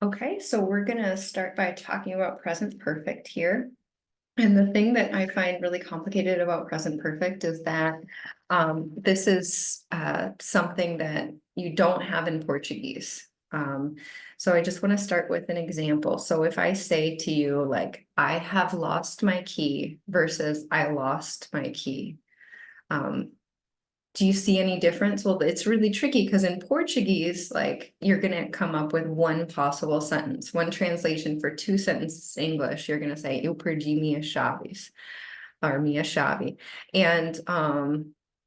Okay, so we're gonna start by talking about present perfect here. And the thing that I find really complicated about present perfect is that this is something that you don't have in Portuguese. So I just want to start with an example. So if I say to you, like, I have lost my key versus I lost my key. Um, do you see any difference? Well, it's really tricky because in Portuguese, like you're gonna come up with one possible sentence, one translation for two sentences English. You're gonna say eu perdi minhas chaves or minha chave. And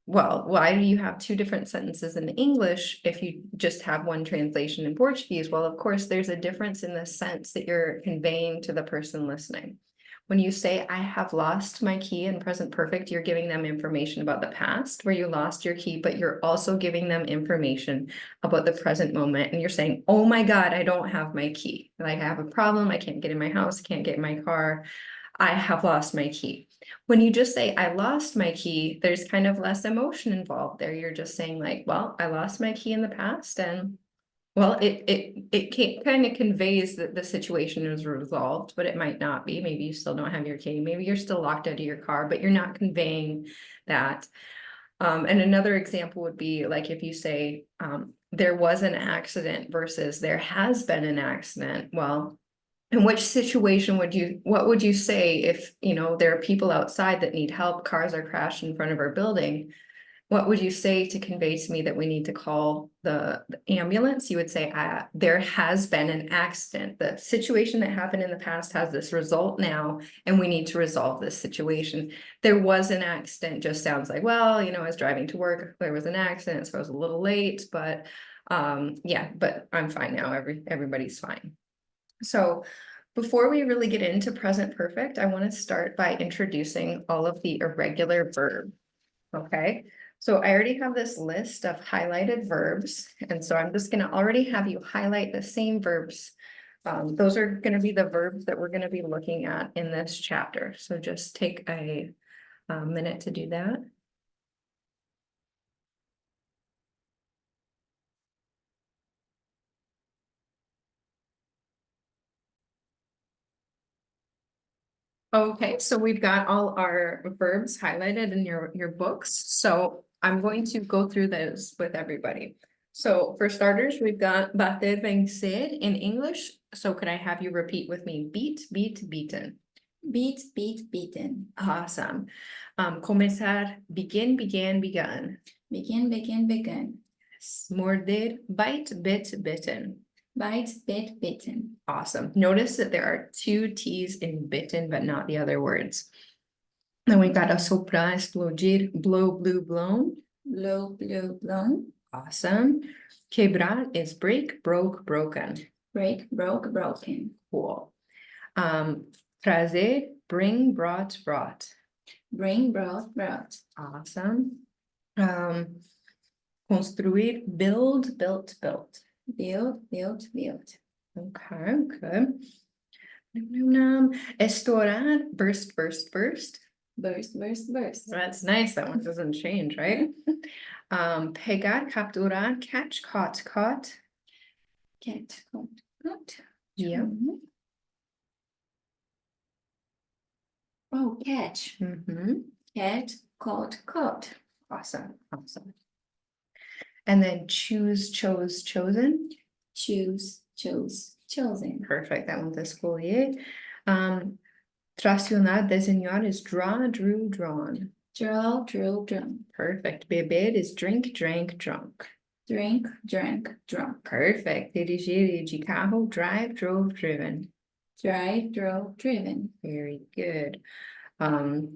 well, why do you have two different sentences in English if you just have one translation in Portuguese? Well, of course, there's a difference in the sense that you're conveying to the person listening. When you say, I have lost my key in present perfect, you're giving them information about the past where you lost your key, but you're also giving them information about the present moment. And you're saying, oh my God, I don't have my key. Like I have a problem. I can't get in my house, can't get in my car. I have lost my key. When you just say, I lost my key, there's kind of less emotion involved there. You're just saying like, well, I lost my key in the past and well, it kind of conveys that the situation is resolved, but it might not be. Maybe you still don't have your key. Maybe you're still locked out of your car, but you're not conveying that. And another example would be like if you say there was an accident versus there has been an accident. Well, in which situation what would you say if, there are people outside that need help, cars are crashed in front of our building? What would you say to convey to me that we need to call the ambulance? You would say, there has been an accident. The situation that happened in the past has this result now, and we need to resolve this situation. There was an accident just sounds like, well, I was driving to work, there was an accident, so I was a little late, but yeah, but I'm fine now. Everybody's fine. So before we really get into present perfect, I want to start by introducing all of the irregular verbs. Okay, so I already have this list of highlighted verbs, and so I'm just gonna already have you highlight the same verbs. Those are gonna be the verbs that we're gonna be looking at in this chapter. So just take a minute to do that. Okay, so we've got all our verbs highlighted in your books. So I'm going to go through those with everybody. So for starters, we've got bater, vencer in English. So could I have you repeat with me? Beat, beat, beaten. Beat, beat, beaten. Awesome. Começar, begin, began, begun. Begin, begin, begun. Morder, bite, bit, bitten. Bite, bit, bitten. Awesome. Notice that there are two T's in bitten, but not the other words. Then we've got assoprar, explodir, blow, blew, blown. Blow, blew, blown. Awesome. Quebrar is break, broke, broken. Break, broke, broken. Cool. Trazer, bring, brought, brought. Bring, brought, brought. Awesome. Construir, build, built, built. Build, built, built. Okay, good. Estourar, burst, burst, burst. Burst, burst, burst. That's nice. That one doesn't change, right? Pegar, capturar, catch, caught, caught. Cat, caught, caught. Yeah. Mhm. Oh, catch. Cat, caught, caught. Awesome, awesome. And then choose, chose, chosen. Choose, chose, chosen. Perfect. That one's escolher. Tracionar, desenhar is draw, drew, drawn. Draw, drew, drawn. Perfect. Beber is drink, drank, drunk. Drink, drank, drunk. Perfect. Dirigir de carro, drive, drove, driven. Drive, drove, driven. Very good. Voar,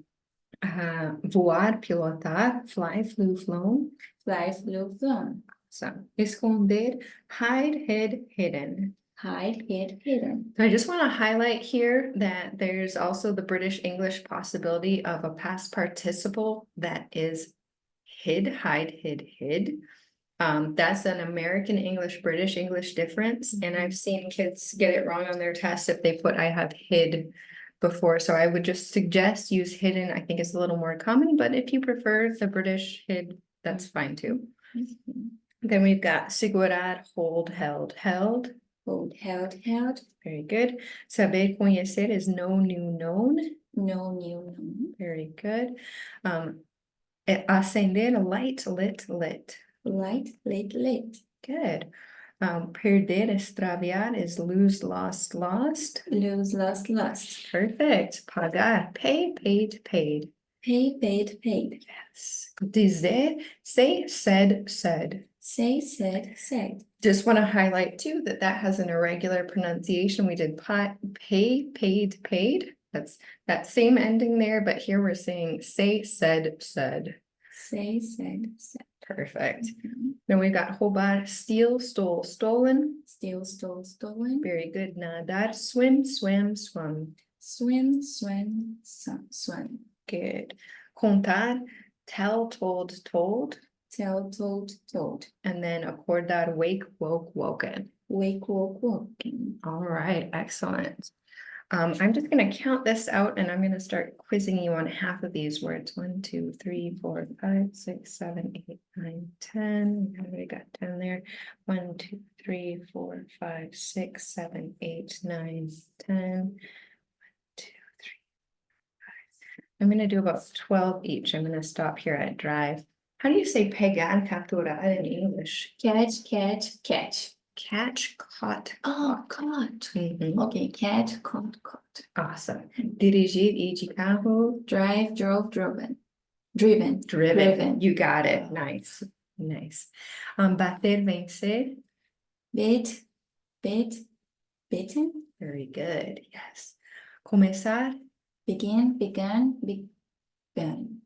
pilotar, fly, flew, flown. Fly, flew, flown. So, esconder, hide, hid, hidden. Hide, hid, hidden. So I just want to highlight here that there's also the British English possibility of a past participle that is hid, hide, hid, hid. That's an American English, British English difference. And I've seen kids get it wrong on their tests if they put I have hid before. So I would just suggest use hidden. I think it's a little more common, but if you prefer the British hid, that's fine too. Then we've got segurar, hold, held, held. hold, held, held. Very good. Saber conhecer is know, knew, known. Know, knew, known. Very good. Acender, light, lit, lit. Light, lit, lit. Good. Perder, extraviar is lose, lost, lost. Lose, lost, lost. Perfect. Pagar, pay, paid, paid. Pay, paid, paid. Yes. Dizer, say, said, said. Say, said, said. Just want to highlight too that that has an irregular pronunciation. We did pay, paid, paid. That's that same ending there, but here we're saying say, said, said. Say, said, said. Perfect. Mhm. Then we've got roubar, steal, stole, stolen. Steal, stole, stolen. Very good. Nadar, swim, swam, swum. Swim, swim, swim. Good. Contar, tell, told, told. Tell, told, told. And then acordar, wake, woke, woken. Wake, woke, woken. All right, excellent. I'm just gonna count this out and I'm gonna start quizzing you on half of these words. 1, 2, 3, 4, 5, 6, 7, 8, 9, 10. I already got 10 there. 1, 2, 3, 4, 5, 6, 7, 8, 9, 10. 1, 2, 3, 5. I'm gonna do about 12 each. I'm gonna stop here at drive. How do you say pegar, capturar in English? Catch, catch, catch. Catch, caught. Oh, caught. Mhm. Okay, catch, caught, caught. Awesome. Dirigir, ir de carro. Drive, drove, driven. Driven. Driven. You got it. Nice. Nice. Bater, vencer. Bit, bit, bitten. Very good. Yes. Começar. Begin, began, begun.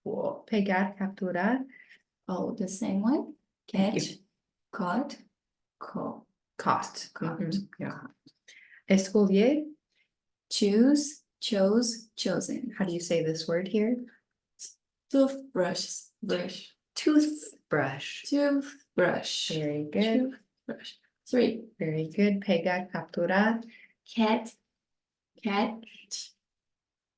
Cool. Pegar, capturar. Oh, the same one. Thank you. Catch, caught, caught. Caught. Caught. Yeah. Escolher. Choose, chose, chosen. How do you say this word here? Toothbrush, brush. Toothbrush. Toothbrush. Very good. Toothbrush. 3. Very good. Pegar, capturar. Cat, catch,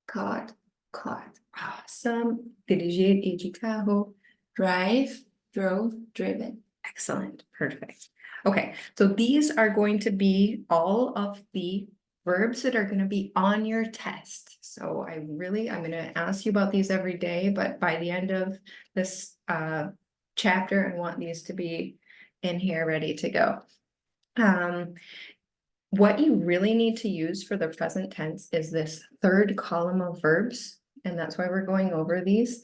caught, caught. Awesome. Dirigir, ir de carro. Drive, drove, driven. Excellent, perfect. Okay, so these are going to be all of the verbs that are going to be on your test. So I'm going to ask you about these every day, but by the end of this chapter, I want these to be in here ready to go. What you really need to use for the present tense is this third column of verbs, and that's why we're going over these.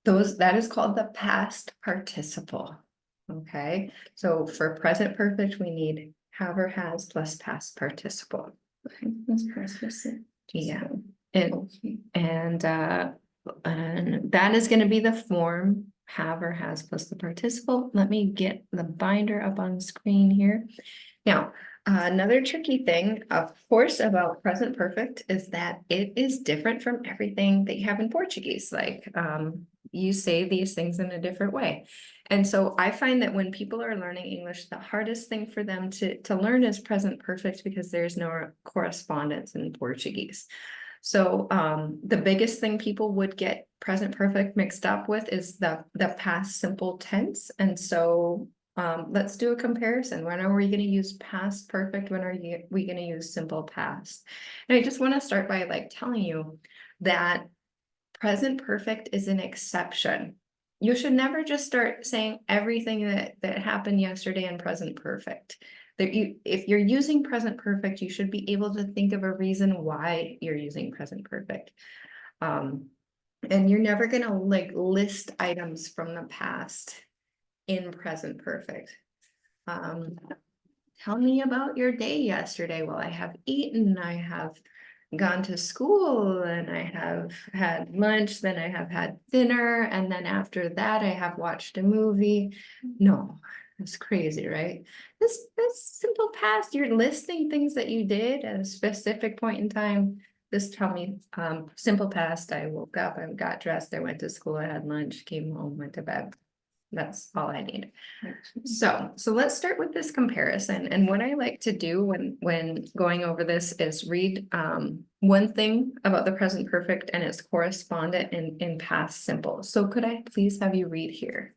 That is called the past participle. Okay, so for present perfect, we need have or has plus past participle. That's perfect. Yeah, and Okay. and that is going to be the form have or has plus the participle. Let me get the binder up on screen here. Now, another tricky thing, of course, about present perfect is that it is different from everything that you have in Portuguese. Like, you say these things in a different way. And so I find that when people are learning English, the hardest thing for them to learn is present perfect because there's no correspondence in Portuguese. So the biggest thing people would get present perfect mixed up with is the past simple tense. And so let's do a comparison. When are we going to use past perfect? When are we going to use simple past? And I just want to start by like telling you that present perfect is an exception. You should never just start saying everything that happened yesterday in present perfect. If you're using present perfect, you should be able to think of a reason why you're using present perfect. And you're never going to like list items from the past in present perfect. Tell me about your day yesterday. Well, I have eaten, I have gone to school, and I have had lunch, then I have had dinner, and then after that I have watched a movie. No, that's crazy, right? This simple past, you're listing things that you did at a specific point in time. Just tell me, simple past, I woke up, I got dressed, I went to school, I had lunch, came home, went to bed. That's all I need. So let's start with this comparison. And what I like to do when going over this is read one thing about the present perfect and its correspondent in past simple. So could I please have you read here?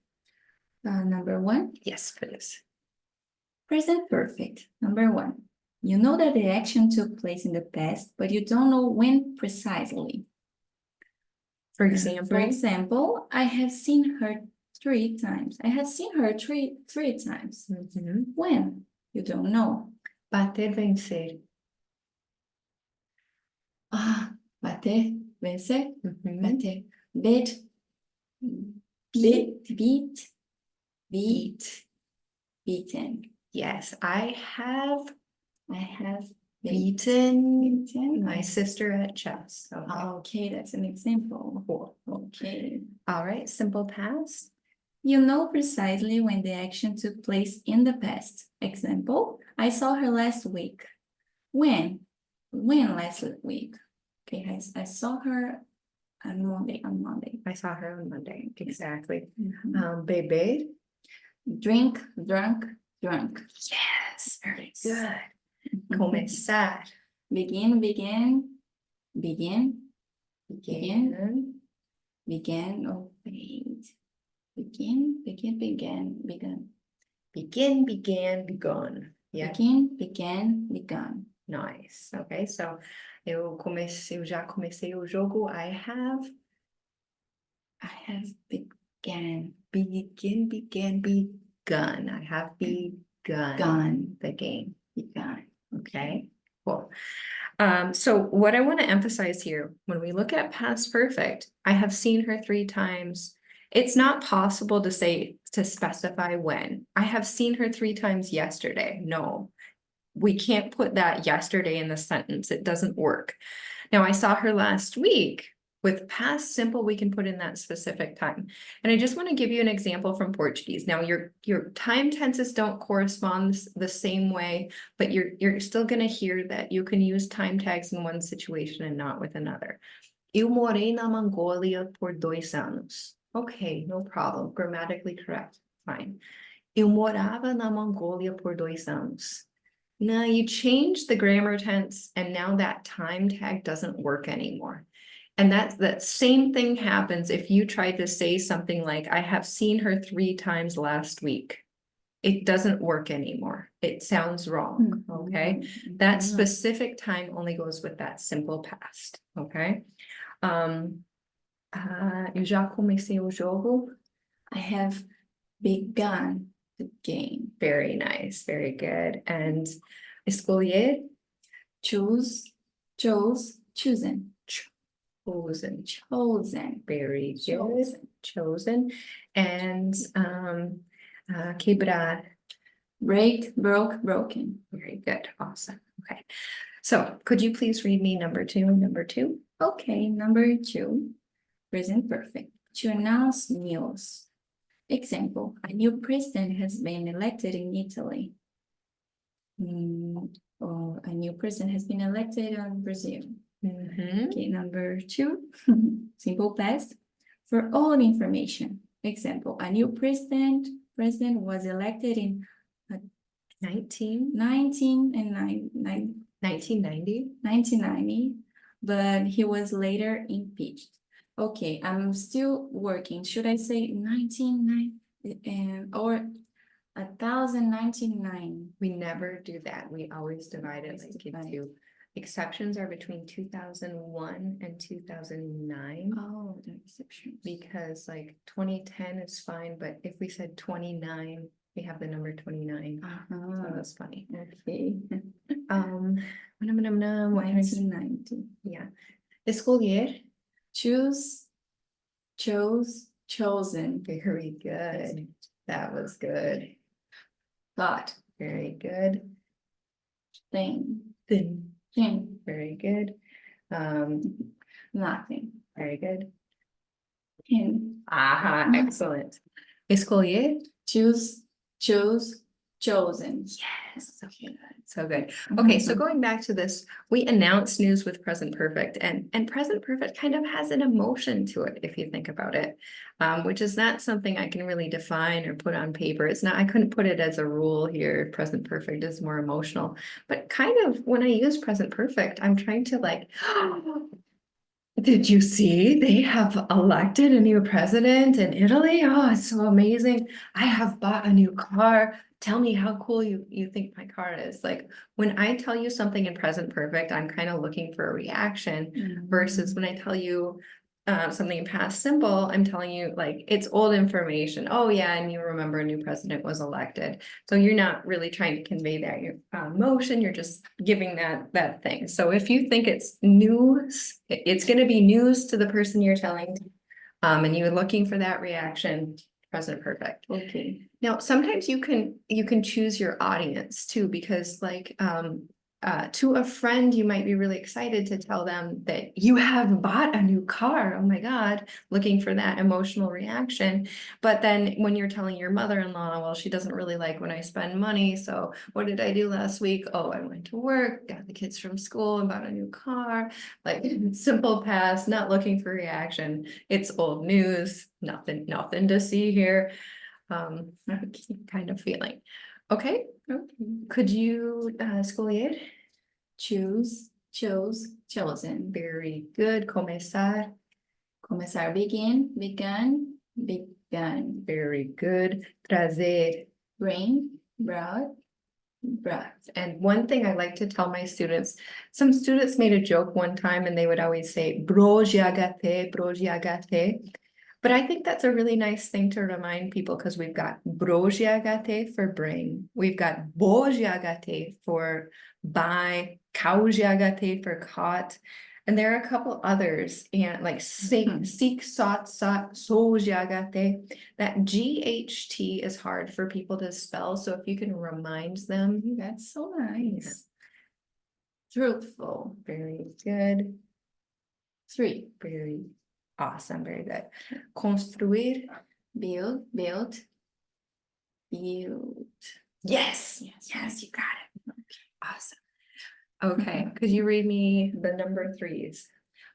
Number 1. Yes, please. Present perfect. Number 1. You know that the action took place in the past, but you don't know when precisely. For For example, example, I have seen her 3 times. I have seen her three times. mhm. When? You don't know. Bater, vencer. Ah, bater, vencer, Mhm. bater, beat, beat, beaten. Yes, I have I have beaten beaten. my sister at chess. Okay, Okay, that's an example. cool. Okay. All right, simple past. You know precisely when the action took place in the past. Example, I saw her last week. When? When last week? Okay, I saw her on Monday. I saw her on Monday. Exactly. Mhm. Beber. Drink, drunk, drunk. Yes, very good. Mhm. Começar. Begin, begin, begin, Begin. begin, oh wait. Begin, began. Begin, began, begun. Yeah, Begin, began, begun. nice. Okay, so eu já comecei o jogo. I have Began, begun. I have begun gone, the game. begun. Okay, cool. So what I want to emphasize here, when we look at past perfect, I have seen her 3 times. It's not possible to say, to specify when. I have seen her 3 times yesterday. No, we can't put that yesterday in the sentence. It doesn't work. Now, I saw her last week. With past simple, we can put in that specific time. And I just want to give you an example from Portuguese. Now, your time tenses don't correspond the same way, but you're still going to hear that you can use time tags in one situation and not with another. Eu morei na Mongólia por 2 anos. Okay, no problem. Grammatically correct. Fine. Eu morava na Mongólia por 2 anos. Now you change the grammar tense and now that time tag doesn't work anymore. And that same thing happens if you try to say something like, I have seen her 3 times last week. It doesn't work anymore. It sounds wrong, okay? That Mhm. specific time only goes with that simple past, okay? Eu já comecei o jogo. I have begun the game. Very nice, very good. And escolher, Choose, chose, chosen. chosen, Chosen. very good, Chosen. chosen. And quebrar, Break, broke, broken. very good, awesome, okay. So could you please read me number 2 and number 2? Okay, number 2, present perfect. To announce news. Example, a new president has been elected in Italy. Or a new president has been elected in Brazil. Mhm. Okay, number 2, simple past. For all information. Example, a new president was elected in 1990, 1990. but he was later impeached. Okay, I'm still working. Should I say 1990 or 1099? We never do that. We always divide it Always like divide. into exceptions are between 2001 and 2009. Oh, the exceptions. Because like 2010 is fine, but if we said 29, we have the number 29. So Uh-huh. that's funny. Okay. What can I say? 1990. Yeah. Escolher. Choose, chose, chosen. Very good. That was good. Thought, Very good. thing, Then thing, very good. nothing. Very good. Pin, Aha, excellent. Escolher. choose, chose, chosen. Yes, so good. So good. Okay, so Mhm. going back to this, we announce news with present perfect and present perfect kind of has an emotion to it, if you think about it, which is not something I can really define or put on paper. It's not, I couldn't put it as a rule here. Present perfect is more emotional, but kind of when I use present perfect, I'm trying to like, did you see they have elected a new president in Italy? Oh, it's so amazing. I have bought a new car. tell me how cool you think my car is. Like when I tell you something in present perfect, I'm kind of looking for a reaction versus when I tell you something in past simple, I'm telling you like it's old information. Oh yeah, and you remember a new president was elected. So you're not really trying to convey that your emotion, you're just giving that thing. So if you think it's news, it's going to be news to the person you're telling. And you're looking for that reaction, present perfect. Okay. Now, sometimes you can choose your audience too, because like to a friend, you might be really excited to tell them that you have bought a new car. Oh my God, looking for that emotional reaction. But then when you're telling your mother-in-law, well, she doesn't really like when I spend money. So what did I do last week? Oh, I went to work, got the kids from school and bought a new car. Like simple past, not looking for reaction. It's old news, nothing to see here. Kind of feeling. Okay, could you escolher? Choose, chose, chosen. Very good. Começar. Começar, begin, begun, begun. Very good. Trazer. Bring, brought, brought. And one thing I like to tell my students, some students made a joke one time and they would always say, brojiagate, brojiagate. But I think that's a really nice thing to remind people because we've got brojiagate for bring. We've got bojiagate for buy, kaujiagate for caught. And there are a couple others and like seek, sought, sojiagate. That GHT is hard for people to spell. So if you can remind them, That's so nice. Truthful. very good. 3. Very awesome. Very good. Construir. Build, built, build. Yes. Yes. Yes, you got it. Awesome. Okay. Could you read me the number threes?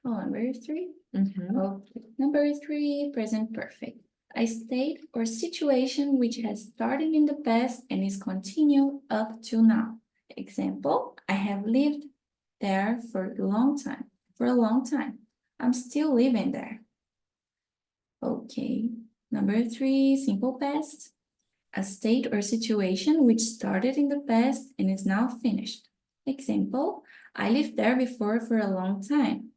Oh, number 3. Mhm. Okay. Number 3, present perfect. A state or situation which has started in the past and is continued up to now. Example, I have lived there for a long time. I'm still living there. Okay. Number 3, simple past. A state or situation which started in the past and is now finished. Example, I lived there before for a long time.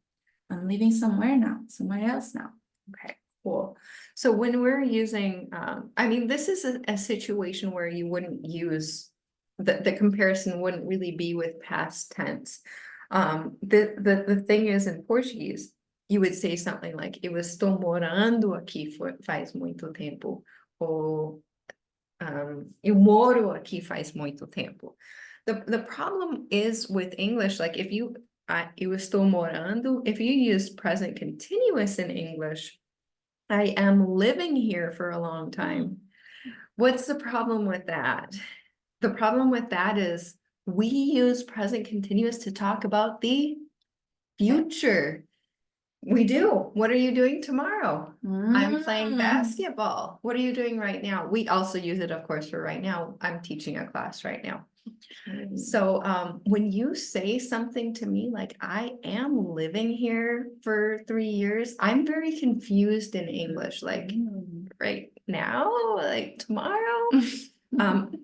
I'm living somewhere else now. Okay, cool. So when we're using, I mean, this is a situation where you wouldn't use, the comparison wouldn't really be with past tense. The thing is in Portuguese, you would say something like, eu estou morando aqui faz muito tempo. Or, eu moro aqui faz muito tempo. The problem is with English, like if you, eu estou morando, if you use present continuous in English, I am living here for a long time. What's the problem with that? The problem with that is we use present continuous to talk about the future. We do. What are you doing tomorrow? I'm playing basketball. What are you doing right now? We also use it, of course, for right now. I'm teaching a class right now. So when you say something to me like I am living here for 3 years, I'm very confused in English, like right now, like tomorrow.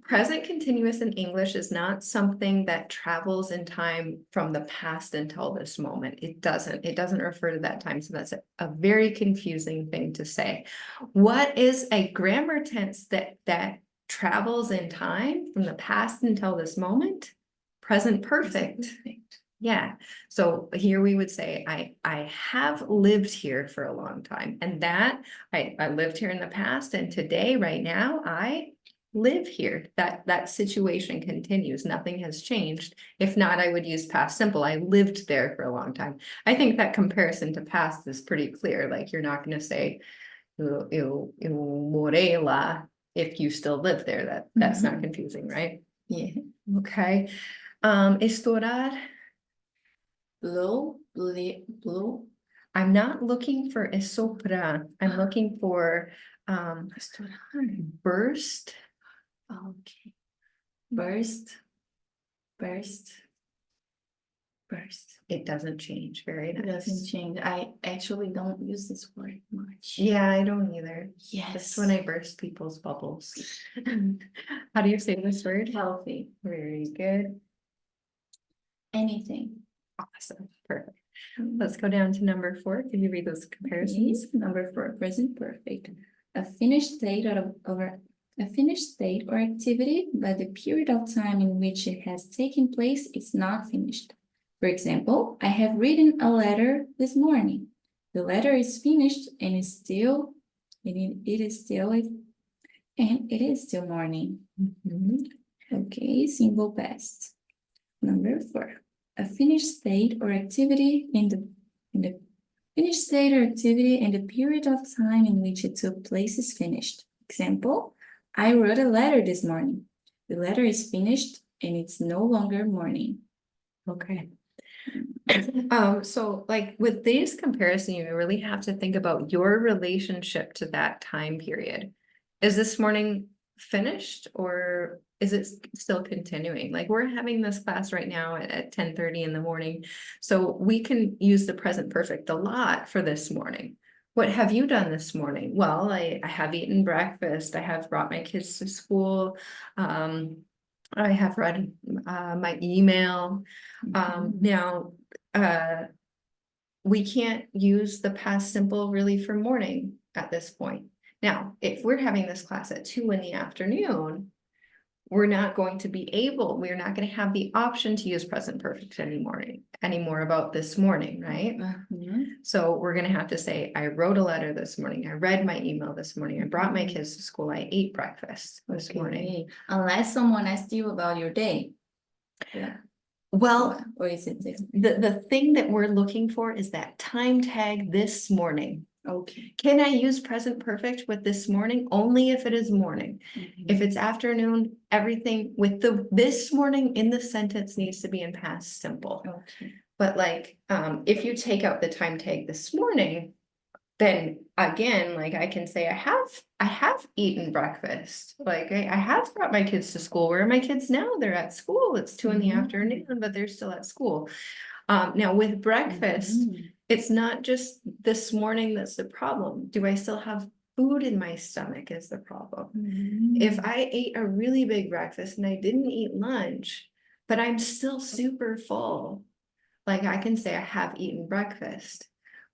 Present continuous in English is not something that travels in time from the past until this moment. It doesn't refer to that time. So that's a very confusing thing to say. What is a grammar tense that travels in time from the past until this moment? Present perfect. Yeah. So here we would say, I have lived here for a long time. And that I lived here in the past, and today, right now, I live here. That situation continues. Nothing has changed. If not, I would use past simple. I lived there for a long time. I think that comparison to past is pretty clear. Like you're not going to say eu morei lá if you still live there. That's not confusing, right? Yeah. Okay. Estourar. Blow, blow. I'm not looking for soprar. I'm looking for burst. Okay. Burst, burst. Burst. It doesn't change. Very It doesn't nice. change. I actually don't use this word much. Yeah, I don't either. Yes. Just when I burst people's bubbles. How do you say this word? Healthy. Very good. Anything. Awesome. Perfect. Let's go down to number 4. Can you read those comparisons? Okay, number 4, present perfect. A finished state a finished state or activity, but the period of time in which it has taken place is not finished. For example, I have written a letter this morning. The letter is finished and it is still morning. Mhm. Okay, simple past. Number 4, a finished state or activity in the finished state or activity and the period of time in which it took place is finished. Example, I wrote a letter this morning. The letter is finished and it's no longer morning. Okay. So like with these comparison, you really have to think about your relationship to that time period. Is this morning finished or is it still continuing? Like we're having this class right now at 10:30 in the morning. So we can use the present perfect a lot for this morning. What have you done this morning? Well, I have eaten breakfast. I have brought my kids to school. I have read my email. Now, we can't use the past simple really for morning at this point. Now, if we're having this class at 2 in the afternoon, we're not going to be able, we're not going to have the option to use present perfect anymore about this morning, right? Mhm. So we're going to have to say, I wrote a letter this morning. I read my email this morning. I brought my kids to school. I ate breakfast this morning. Okay, unless someone asks you about your day. Yeah. Well, Or is it different? the thing that we're looking for is that time tag this morning. Okay. Can I use present perfect with this morning? Only if it is morning. If it's afternoon, everything with this morning in the sentence needs to be in past simple. Okay. But like, if you take out the time tag this morning, then again, like I can say, I have eaten breakfast. Like I have brought my kids to school. Where are my kids now? They're at school. It's 2 in the Mhm. afternoon, but they're still at school. Now with breakfast, Mhm. it's not just this morning that's the problem. Do I still have food in my stomach is the problem. If I ate a really big breakfast and I didn't eat lunch, but I'm still super full, like I can say I have eaten breakfast.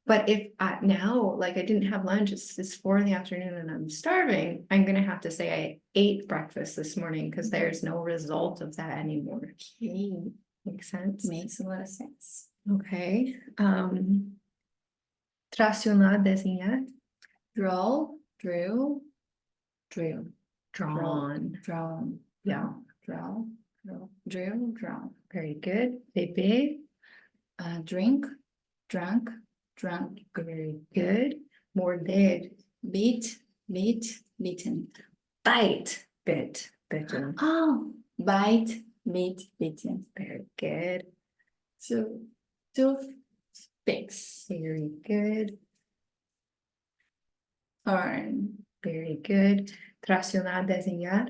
But if now, like I didn't have lunch, it's 4 in the afternoon and I'm starving, I'm gonna have to say I ate breakfast this morning because there's no result of that anymore. Okay, Makes sense? makes a lot of sense. Okay. Tracionar, desenhar, Draw, drill, drill, drawn. drawn, Yeah, draw, drill, drawn. very good. Beber, Drink, drunk, drunk. very good. Morder, Beat, beaten. bite, bitten. Oh, bite, beaten. Very good. So, tooth, fix, Very good. turn, Very good. Tracionar, desenhar,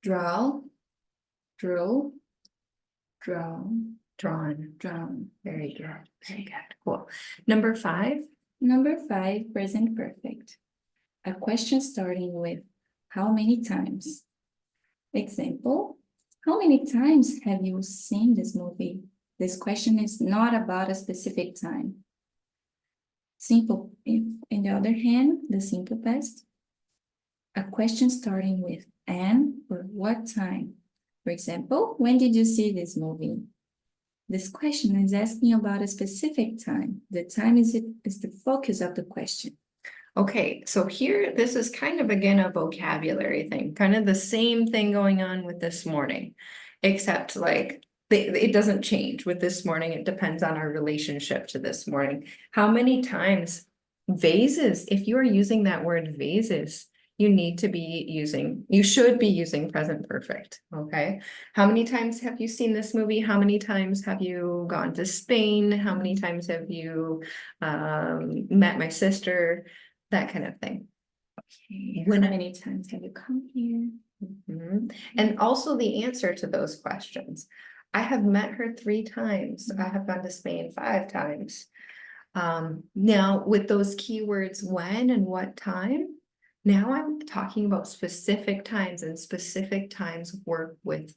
draw, draw, drawn, drawn. drawn. Very good. Very good. Cool. Number 5. Number 5, present perfect. A question starting with how many times? Example, how many times have you seen this movie? This question is not about a specific time. Simple, in the other hand, the simple past. A question starting with and or what time. For example, when did you see this movie? This question is asking about a specific time. The time is the focus of the question. Okay, so here, this is kind of again a vocabulary thing, kind of the same thing going on with this morning, except like it doesn't change with this morning. It depends on our relationship to this morning. How many times vases, if you are using that word vases, you should be using present perfect, okay? How many times have you seen this movie? How many times have you gone to Spain? How many times have you met my sister? That kind of thing. How many times have you come here? And also the answer to those questions. I have met her 3 times. I have gone to Spain 5 times. Now with those keywords, when and what time, now I'm talking about specific times, and specific times work with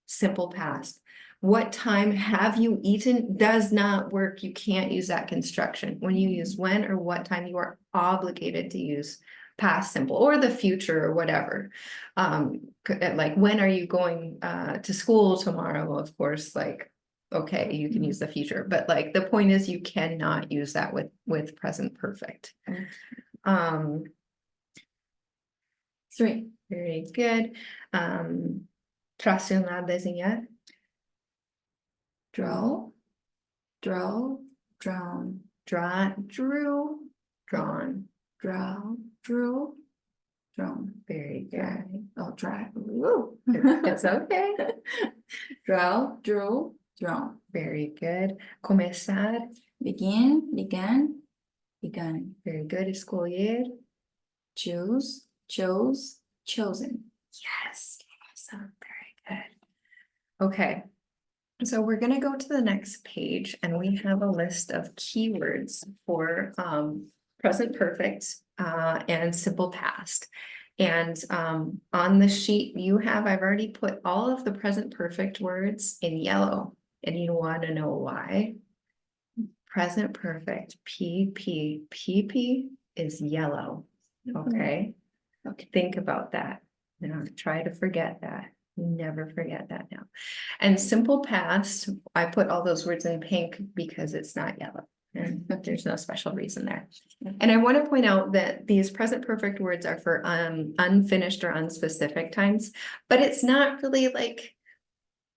simple past. What time have you eaten does not work. You can't use that construction. When you use when or what time, you are obligated to use past simple or the future or whatever. Like, when are you going to school tomorrow? Of course, like, okay, you can use the future, but like the point is you cannot use that with present perfect. Okay. 3. Very good. Tracionar, desenhar. Draw, draw, drawn, Draw, drew, drawn. draw, drew, drawn. Very Dry. good. Oh, dry. Woo. It's okay. Draw, drew, drawn. Very good. Começar. Begin, began, begun. Very good. Escolher. Choose, chose, chosen. Yes. Awesome. Very good. Okay. So we're gonna go to the next page, and we have a list of keywords for present perfect and simple past. And on the sheet you have, I've already put all of the present perfect words in yellow, and you want to know why. Present perfect, PP is yellow. Okay, Okay. think about that. Now try to forget that. Never forget that now. And simple past, I put all those words in pink because it's not yellow. And there's no special reason there. And I want to point out that these present perfect words are for unfinished or unspecific times, but it's not really like,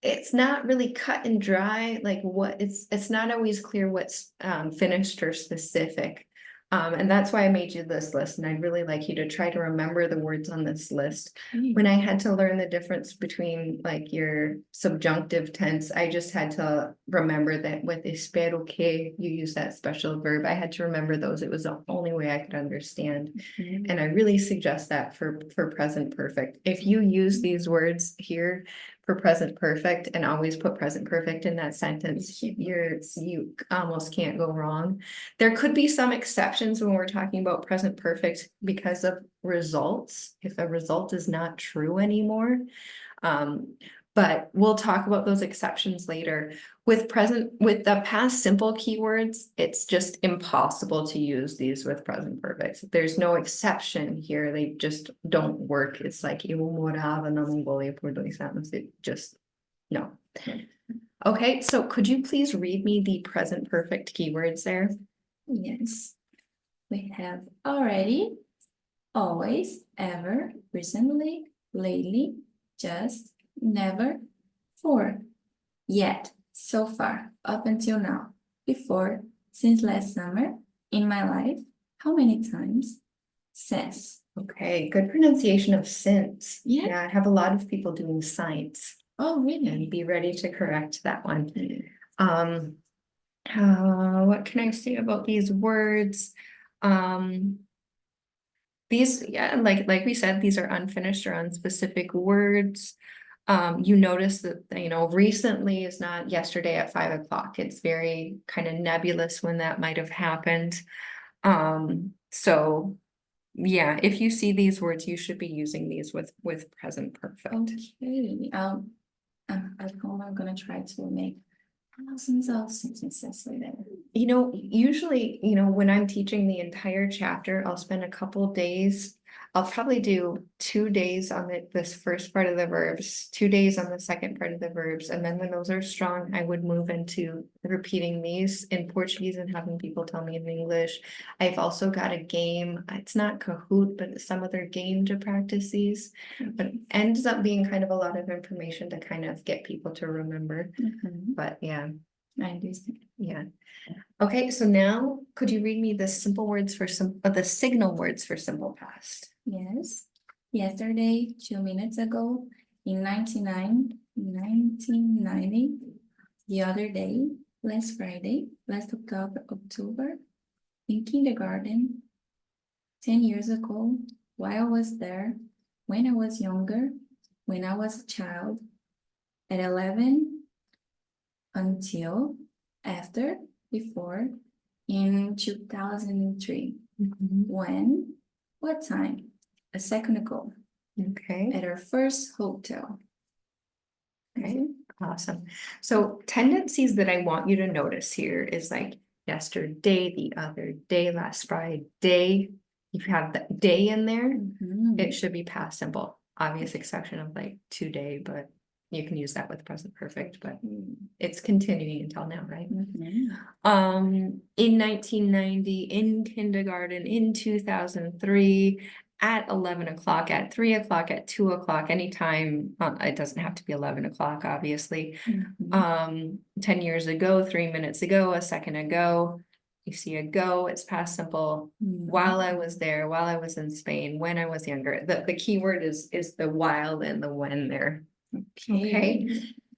it's not really cut and dry, like what it's not always clear what's finished or specific. And that's why I made you this list, and I'd really like you to try to remember the words on this list. When I had to learn the difference between like your subjunctive tense, I just had to remember that with espero que, you use that special verb. I had to remember those. It was the only way I could understand. Mhm. And I really suggest that for present perfect. If you use these words here for present perfect and always put present perfect in that sentence, you almost can't go wrong. There could be some exceptions when we're talking about present perfect because of results, if a result is not true anymore. But we'll talk about those exceptions later. With the past simple keywords, it's just impossible to use these with present perfect. There's no exception here. They just don't work. It's like eu morava na Mongolia por 2 anos. It just, no. Okay, so could you please read me the present perfect keywords there? Yes. We have already, always, ever, recently, lately, just, never, for, yet, so far, up until now, before, since last summer, in my life, how many times, since. Okay, good pronunciation of since. Yeah. Yeah, I have a lot of people doing science, Oh, and really? be ready to correct that one. What can I say about these words? These, yeah, like we said, these are unfinished or unspecific words. You notice that, you know, recently is not yesterday at 5 o'clock. It's very kind of nebulous when that might have happened. So yeah, if you see these words, you should be using these with present perfect. Okay, at home, I'm gonna try to make thousands of sentences with it. You know, usually, you know, when I'm teaching the entire chapter, I'll spend a couple days. I'll probably do 2 days on this first part of the verbs, 2 days on the second part of the verbs, and then when those are strong, I would move into repeating these in Portuguese and having people tell me in English. I've also got a game. It's not Kahoot, but some other game to practice these. But it ends up being kind of a lot of information to kind of get people to remember. Mhm. But yeah. I understand. Yeah. Okay, so now could you read me the simple words for the signal words for simple past? Yes. Yesterday, 2 minutes ago, in 1990, the other day, last Friday, last October, in kindergarten, 10 years ago, while I was there, when I was younger, when I was a child, at 11, until, after, before, in 2003. When? What time? A second ago, Okay, at our first hotel. okay, awesome. So tendencies that I want you to notice here is like yesterday, the other day, last Friday. You have the day in there, Mhm. it should be past simple. Obvious exception of like today, but you can use that with present perfect, but it's continuing until now, right? Mhm. In 1990, in kindergarten, in 2003, at 11 o'clock, at 3 o'clock, at 2 o'clock, anytime, it doesn't have to be 11 o'clock, obviously. Mhm. 10 years ago, 3 minutes ago, a second ago, you see a go, it's past simple. While I was there, while I was in Spain, when I was younger, the key word is the while and the when there. Okay.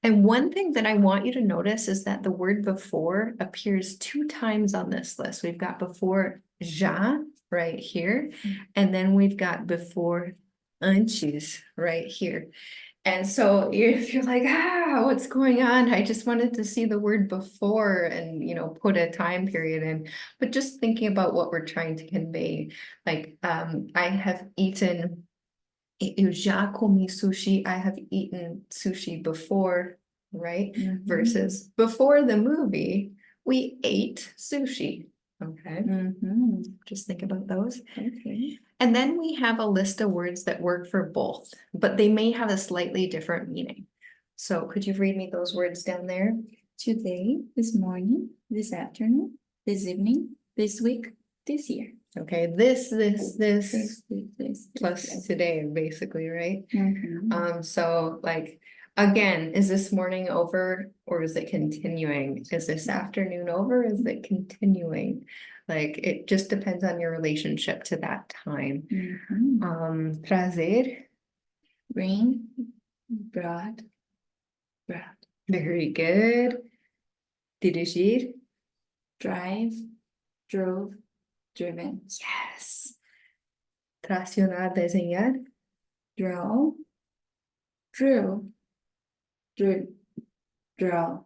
And one thing that I want you to notice is that the word before appears 2 times on this list. We've got before já right here, and then we've got before antes right here. And so if you're like, what's going on? I just wanted to see the word before and, put a time period in. But just thinking about what we're trying to convey, like, I have eaten. Eu já comi sushi. I have eaten sushi before, right? Mhm. Versus before the movie, we ate sushi. Okay, Mhm. just think about those. Okay. And then we have a list of words that work for both, but they may have a slightly different meaning. So could you read me those words down there? Today, this morning, this afternoon, this evening, this week, this year. Okay, this, This. plus today, basically, right? Mhm. So like, again, is this morning over or is it continuing? Is this afternoon over? Is it continuing? Like, it just depends on your relationship to that time. Mhm. Prazer, Bring, brought, brought. very good. Dirigir, Drive, drove, driven. yes. Tracionar, desenhar, Draw, drew, drip, draw,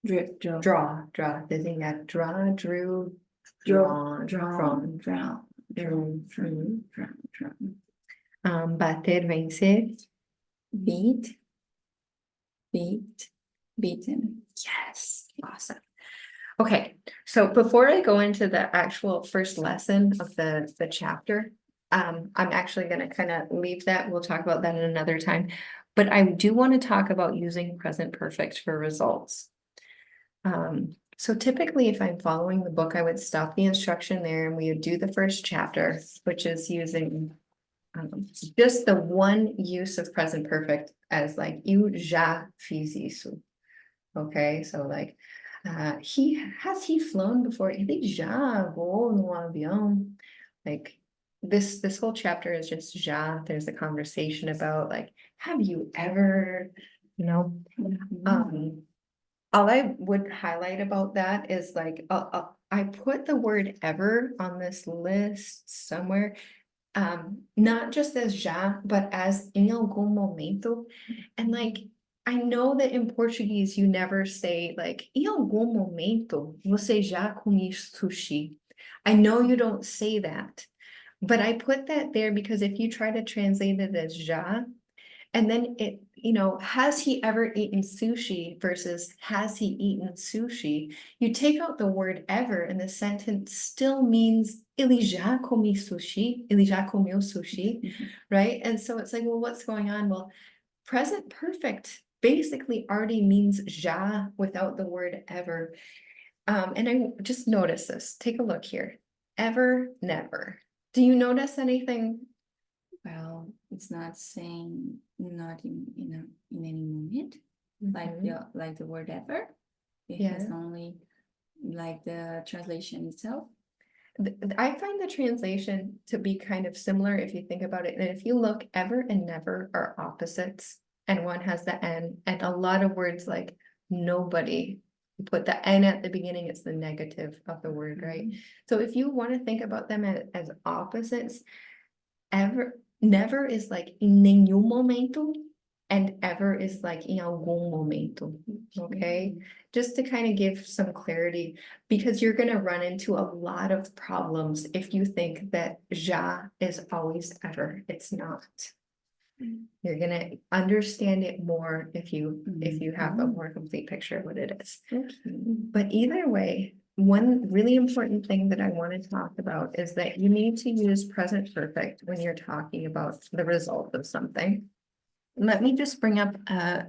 drip, draw. desenhar, draw, drew, Draw, drawn, drawn, drawn. drawn, Mhm. drawn. Bater, vencer, Beat, beat, beaten. yes, awesome. Okay, so before I go into the actual first lesson of the chapter, I'm actually gonna kind of leave that. We'll talk about that in another time. But I do want to talk about using present perfect for results. So typically, if I'm following the book, I would stop the instruction there and we would do the first chapter, which is using just the one use of present perfect as like, eu já fiz isso. Okay, so like, he flown before? Ele já voou no avião? Like, this whole chapter is just já. There's a conversation about like, have you ever, all I would highlight about that is like, I put the word ever on this list somewhere. Not just as já, but as em algum momento. And like, I know that in Portuguese you never say like, em algum momento você já comeu sushi. I know you don't say that, but I put that there because if you try to translate it as já, and then it, has he ever eaten sushi versus has he eaten sushi? You take out the word ever and the sentence still means ele já comi sushi, ele já comeu sushi, right? And so it's like, well, what's going on? Well, present perfect basically already means já without the word ever. And I just notice this. Take a look here. Ever, never. Do you notice anything? Well, it's not saying not in any moment, like the word ever. It has only like the translation itself. I find the translation to be kind of similar if you think about it. And if you look, ever and never are opposites, and one has the N, and a lot of words like nobody, you put the N at the beginning, it's the negative of the word, right? So if you want to think about them as opposites, ever, never is like em nenhum momento, and ever is like em algum momento, okay? Just to kind of give some clarity, because you're gonna run into a lot of problems if you think that já is always ever. It's not. You're gonna understand it more if you have a more complete picture of what it is. Okay. But either way, one really important thing that I want to talk about is that you need to use present perfect when you're talking about the result of something. Let me just bring up a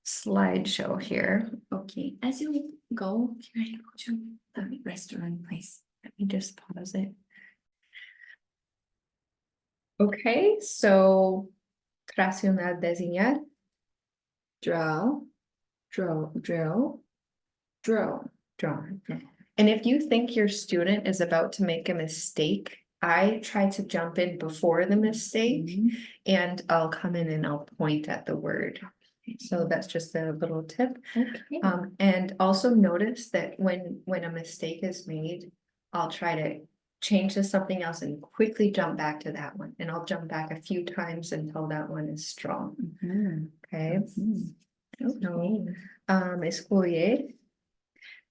slideshow here. Okay, as you go, can I go to the restaurant, please? Let me just pause it. Okay, so tracionar desenhar, Draw, drill. draw. And if you think your student is about to make a mistake, I try to jump in before the mistake Mhm. and I'll come in and I'll point at the word. So that's just a little tip. Okay. And also notice that when a mistake is made, I'll try to change to something else and quickly jump back to that one. And I'll jump back a few times until that one is strong. Mhm. Okay. Mhm. So, Okay. escolher,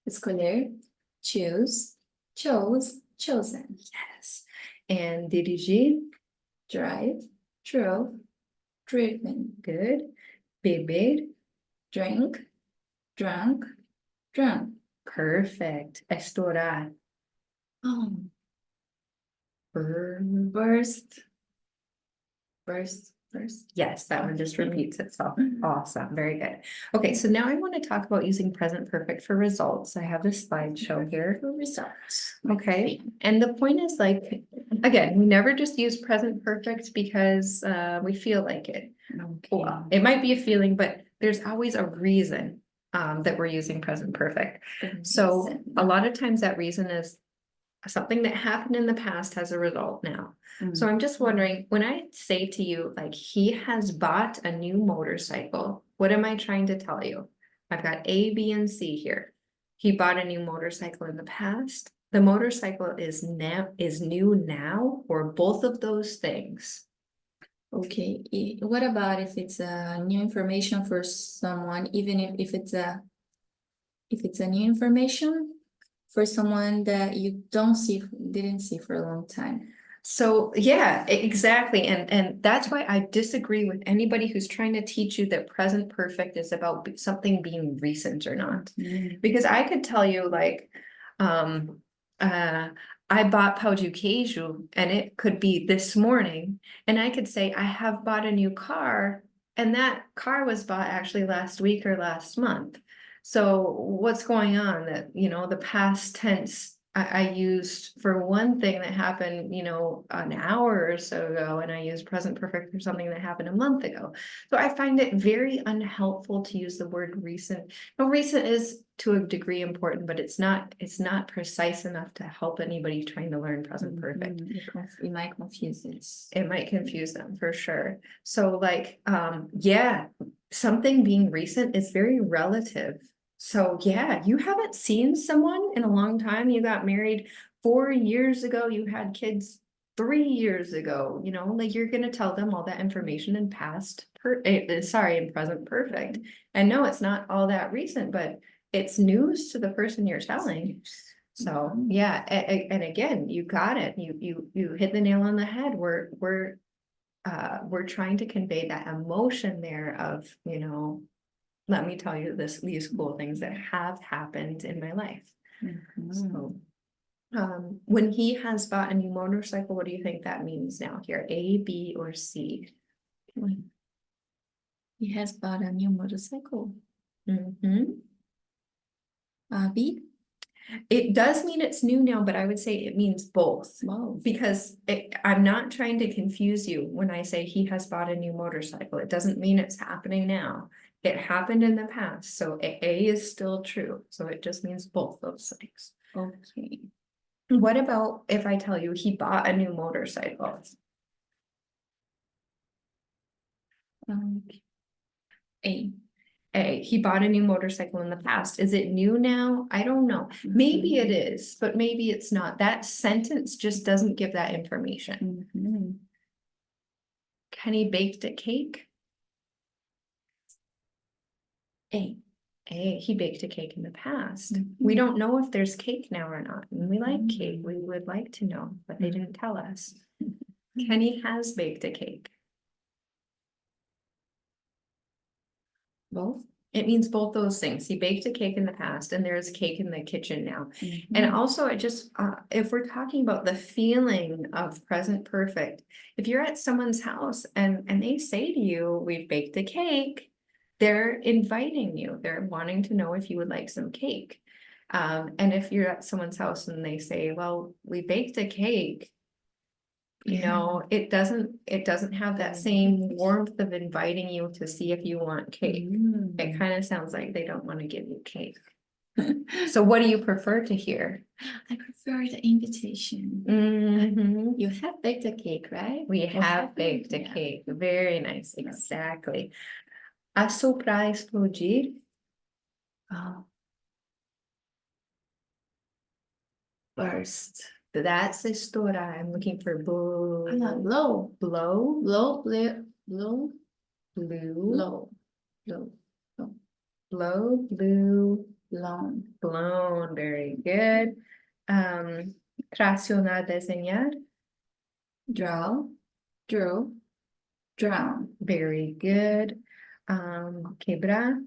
Escolher, choose, chose, chosen. yes. And dirigir, Drive, drove, driven. good. Beber, Drink, drunk, drunk. perfect. Estourar, Oh, burn. burst, burst. Yes, that one just repeats itself. Mhm. Awesome, very good. Okay, so now I want to talk about using present perfect for results. I have this slideshow here. For results. Okay, and the point is like, again, we never just use present perfect because we feel like it. Well, it might be a feeling, but there's always a reason that we're using present perfect. So a lot of times that reason is something that happened in the past has a result now. So I'm just wondering, when I say to you, like, he has bought a new motorcycle, what am I trying to tell you? I've got A, B, and C here. He bought a new motorcycle in the past. The motorcycle is new now, or both of those things. Okay, what about if it's a new information for someone, even if it's a new information for someone that you didn't see for a long time? So yeah, exactly. And that's why I disagree with anybody who's trying to teach you that present perfect is about something being recent or not. Because I could tell you like, um, I bought pão de queijo and it could be this morning. And I could say, I have bought a new car and that car was bought actually last week or last month. So what's going on that, the past tense I used for one thing that happened, an hour or so ago, and I used present perfect for something that happened a month ago. So I find it very unhelpful to use the word recent. Now, recent is to a degree important, but it's not precise enough to help anybody trying to learn present perfect. It might confuse it. It might confuse them for sure. So like, yeah, something being recent is very relative. So yeah, you haven't seen someone in a long time. You got married 4 years ago. You had kids 3 years ago, like you're gonna tell them all that information in in present perfect. And no, it's not all that recent, but it's news to the person you're telling. So yeah, and again, you got it. You hit the nail on the head. We're trying to convey that emotion there of, let me tell you these cool things that have happened in my life. So when he has bought a new motorcycle, what do you think that means now here? A, B, or C? He has bought a new motorcycle. Mm-hmm. B. It does mean it's new now, but I would say it means both. Wow. Because I'm not trying to confuse you when I say he has bought a new motorcycle. It doesn't mean it's happening now. It happened in the past, so A is still true. So it just means both those things. Okay. What about if I tell you he bought a new motorcycle? A. He bought a new motorcycle in the past. Is it new now? I don't know. Maybe it is, but maybe it's not. That sentence just doesn't give that information. Kenny baked a cake. A. He baked a cake in the past. We Mhm. don't know if there's cake now or not, and we like cake, we Mm. would like to know, but they Mm. didn't tell us. Kenny has baked a cake. Both. It means both those things. He baked a cake in the past and there's cake in the kitchen now. And Mhm. also it just, if we're talking about the feeling of present perfect, if you're at someone's house and they say to you, we've baked a cake, they're inviting you, they're wanting to know if you would like some cake. And if you're at someone's house and they say, well, we baked a cake, you know, it doesn't have that same warmth of inviting you to see if you want cake. It kind of sounds like they don't want to give you cake. So what do you prefer to hear? I prefer the invitation. Mhm. You have baked a cake, right? We Or have baked a yeah. cake. Very nice, exactly. Assoprar, explodir. Oh. Burst. That's estourar. I'm looking for blow. Blow. Blow. Blow, blow, blow, Blue. blow, blow, blow, Blow. Blue. blown. Blown. Very good. Tracionar, desenhar. Draw, drew, drown. Very good. Quebrar.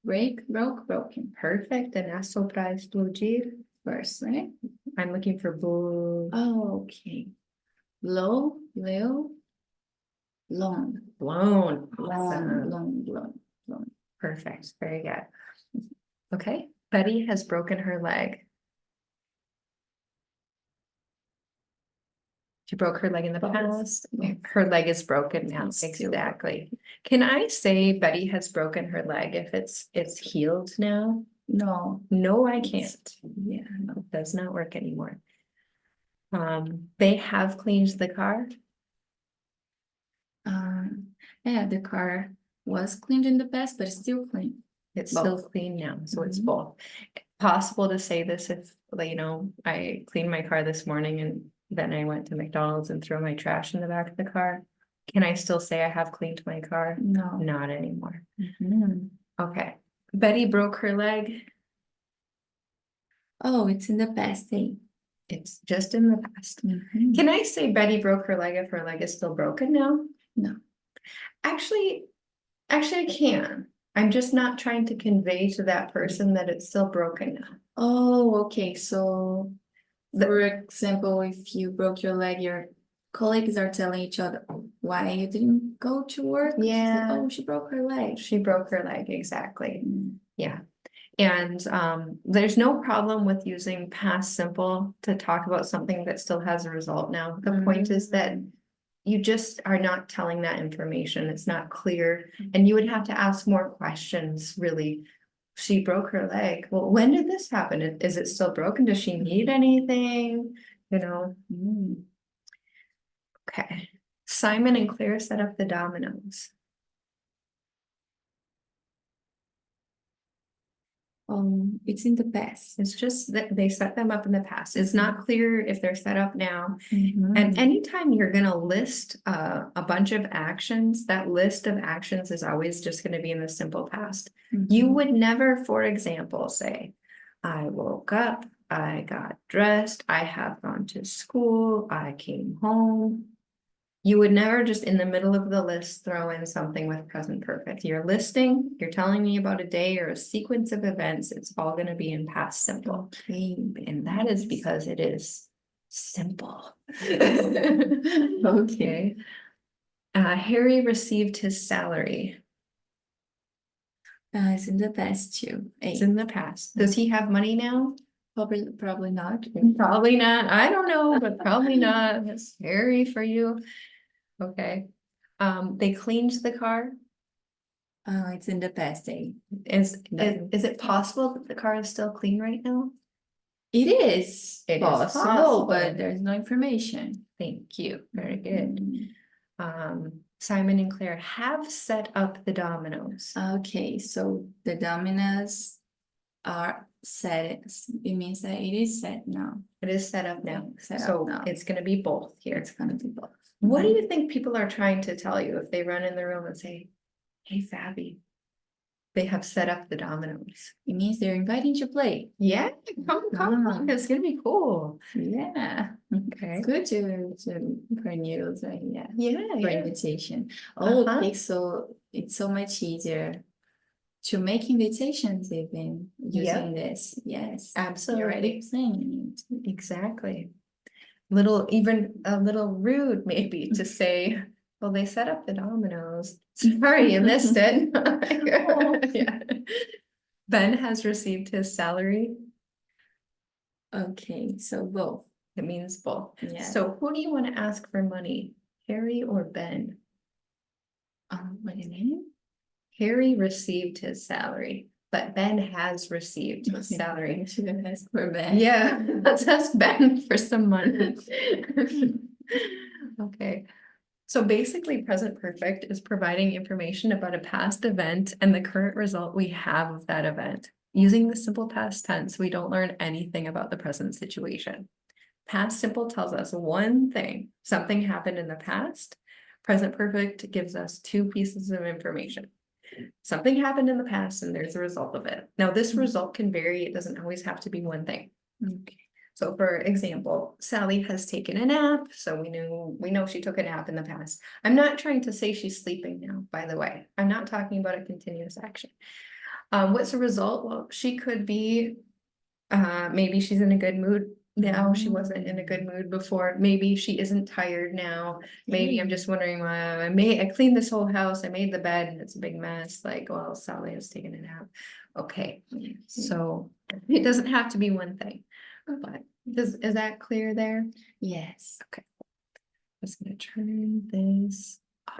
Break, broke, broken. Perfect. And assoprar, explodir. First, right? I'm looking for blow. Oh, okay. Blow, blow, blown. Blown. Blown, Awesome. blown, blown, blown. Perfect. Very good. Okay. Betty has broken her leg. She broke her leg in the past. Her leg is broken now. It's still Exactly. Can I say Betty has broken her leg if it's healed now? No. No, I can't. Yeah, no. It does not work anymore. They have cleaned the car. Yeah, the car was cleaned in the past, but it's still clean. It's Both. still clean now, so it's Mhm. both. Possible to say this if, like, you know, I cleaned my car this morning and then I went to McDonald's and threw my trash in the back of the car. Can I still say I have cleaned my car? No. Not anymore. Mhm. Okay. Betty broke her leg. Oh, it's in the past, eh? It's just in the past. Mhm. Can I say Betty broke her leg if her leg is still broken now? No. Actually, I can. I'm just not trying to convey to that person that it's still broken now. Oh, okay. So, for example, if you broke your leg, your colleagues are telling each other why you didn't go to work. Yeah. Oh, she broke her leg. She broke her leg, exactly. Mm. Yeah. And there's no problem with using past simple to talk about something that still has a result now. The point is that you just are not telling that information. It's not clear. And you would have to ask more questions, really. She broke her leg. Well, when did this happen? Is it still broken? Does she need anything? You know? Mm. Okay. Simon and Claire set up the dominoes. It's in the past. It's just that they set them up in the past. It's not clear if they're set up now. Mhm. And anytime you're gonna list a bunch of actions, that list of actions is always just gonna be in the simple past. You Mhm. would never, for example, say, I woke up, I got dressed, I have gone to school, I came home. You would never just in the middle of the list throw in something with present perfect. You're listing, you're telling me about a day or a sequence of events, it's all gonna be in past simple. Okay. And that is because it is simple. Okay. Harry received his salary. It's in the past too. It's A. in the past. Does he have money now? Probably not. Probably not. I don't know, but probably not. That's scary for you. Okay. They cleaned the car. It's in the past, eh? Is it possible that the car is still clean right now? It is It is possible, possible. but there's no information. Thank you. Very good. Mm. Simon and Claire have set up the dominoes. Okay, so the dominoes are set. It means that it is set now. It is set up now. Set up So now. it's gonna be both here. It's gonna be both. What do you think people are trying to tell you if they run in the room and say, hey, Fabi, They have set up the dominoes. It means they're inviting you to play. Yeah, come Ah. on, it's gonna be cool. Yeah. Okay. Good for news, right? Yeah. Yeah, For yeah. invitation. Oh, Uh-huh. okay, so it's so much easier to make invitations even using this. Yes. You're Absolutely. already explaining it. Exactly. Even a little rude maybe to say, well, they set up the dominoes. Sorry, you missed it. Oh. Yeah. Ben has received his salary. Okay, so both. It means both. Yeah. So who do you want to ask for money? Harry or Ben? What do you mean? Harry received his salary, but Ben has received his salary. I should have asked for Ben. Yeah, let's ask Ben for some money. Okay. So basically, present perfect is providing information about a past event and the current result we have of that event. Using the simple past tense, we don't learn anything about the present situation. Past simple tells us one thing, something happened in the past. Present perfect gives us two pieces of information. Something happened in the past and there's a result of it. Now, this result can vary. It doesn't always have to be one thing. Okay. So for example, Sally has taken a nap, so we know she took a nap in the past. I'm not trying to say she's sleeping now, by the way. I'm not talking about a continuous action. What's the result? Well, she could be, maybe she's in a good mood now. She wasn't in a good mood before. Maybe she isn't tired now. Maybe I'm just wondering, I cleaned this whole house, I made the bed and it's a big mess. Like, well, Sally has taken a nap. Okay, so it doesn't have to be one thing. But is that clear there? Yes. I'm just gonna turn this